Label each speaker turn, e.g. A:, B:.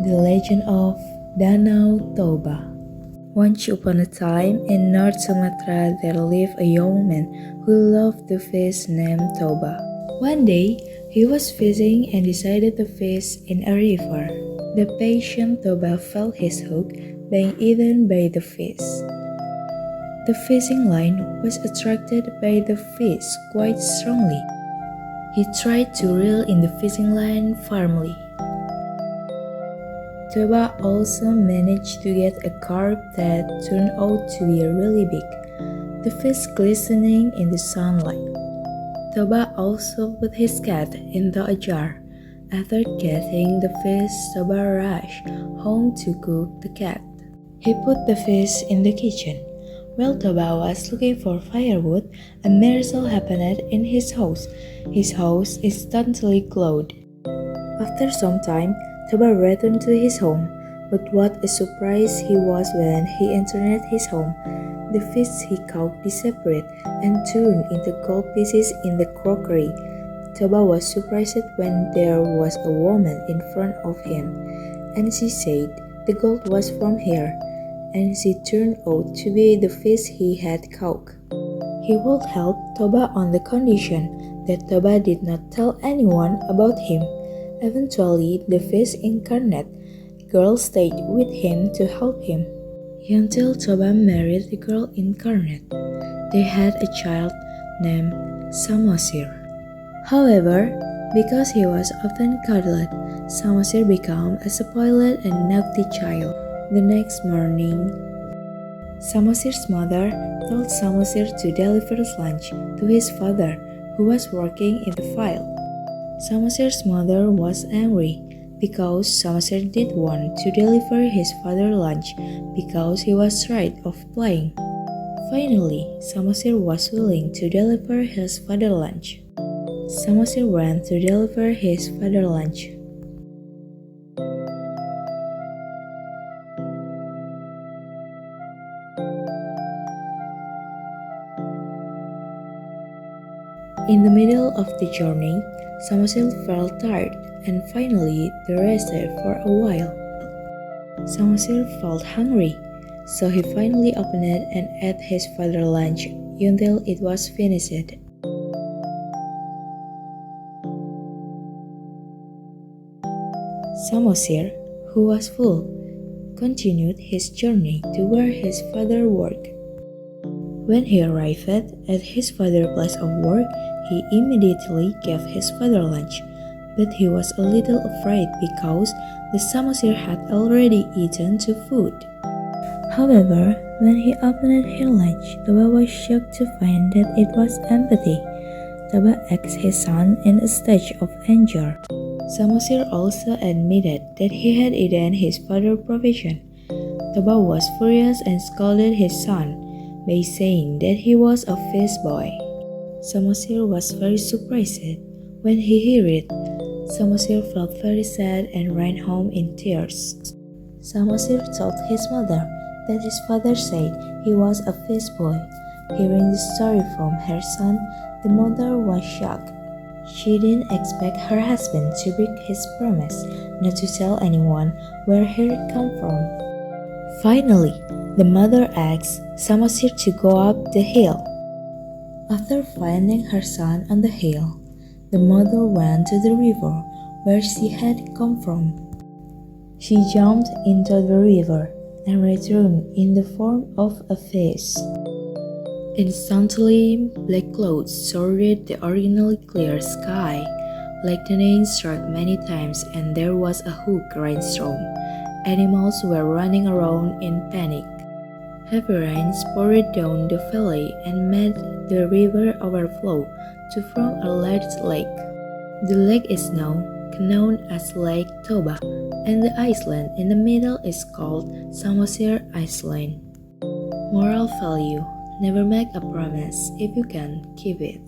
A: The Legend of Danau Toba. Once upon a time, in North Sumatra there lived a young man who loved to fish named Toba. One day, he was fishing and decided to fish in a river. The patient Toba felt his hook being eaten by the fish. The fishing line was attracted by the fish quite strongly. He tried to reel in the fishing line firmly. Toba also managed to get a carp that turned out to be really big, the fish glistening in the sunlight. Toba also put his cat into a jar. After getting the fish, Toba rushed home to cook the cat. He put the fish in the kitchen. While Toba was looking for firewood, a miracle happened in his house. His house instantly glowed. After some time, Toba returned to his home, but what a surprise he was when he entered his home. The fish he caught disappeared and turned into gold pieces in the crockery. Toba was surprised when there was a woman in front of him, and she said the gold was from here, and she turned out to be the fish he had caught. He would help Toba on the condition that Toba did not tell anyone about him. Eventually, the fish incarnate girl stayed with him to help him until Toba married the girl incarnate. They had a child named Samosir. However, because he was often cuddled, Samosir became a spoiled and naughty child. The next morning, Samosir's mother told Samosir to deliver lunch to his father, who was working in the field. Samosir's mother was angry because Samosir did want to deliver his father lunch because he was tired of playing. Finally, Samosir was willing to deliver his father lunch. Samosir went to deliver his father lunch. In the middle of the journey, Samosir felt tired and finally they rested for a while. Samosir felt hungry, so he finally opened it and ate his father's lunch until it was finished. Samosir, who was full, continued his journey to where his father worked. When he arrived at his father's place of work, he immediately gave his father lunch, but he was a little afraid because the Samosir had already eaten two food. However, when he opened his lunch, Toba was shocked to find that it was empty. Toba asked his son in a state of anger. Samosir also admitted that he had eaten his father's provision. Toba was furious and scolded his son by saying that he was a fish boy. Samosir was very surprised when he heard it. Samosir felt very sad and ran home in tears. Samosir told his mother that his father said he was a fish boy. Hearing the story from her son, the mother was shocked. She didn't expect her husband to break his promise not to tell anyone where he had come from. Finally, the mother asked Samosir to go up the hill. After finding her son on the hill, the mother went to the river where she had come from. She jumped into the river and returned in the form of a fish. Instantly, black clouds surrounded the originally clear sky. Lightning struck many times and there was a huge rainstorm. Animals were running around in panic. Heavy rains poured down the valley and made the river overflow to form a large lake. The lake is now known as Lake Toba, and the island in the middle is called Samosir Island. Moral value: never make a promise if you can keep it.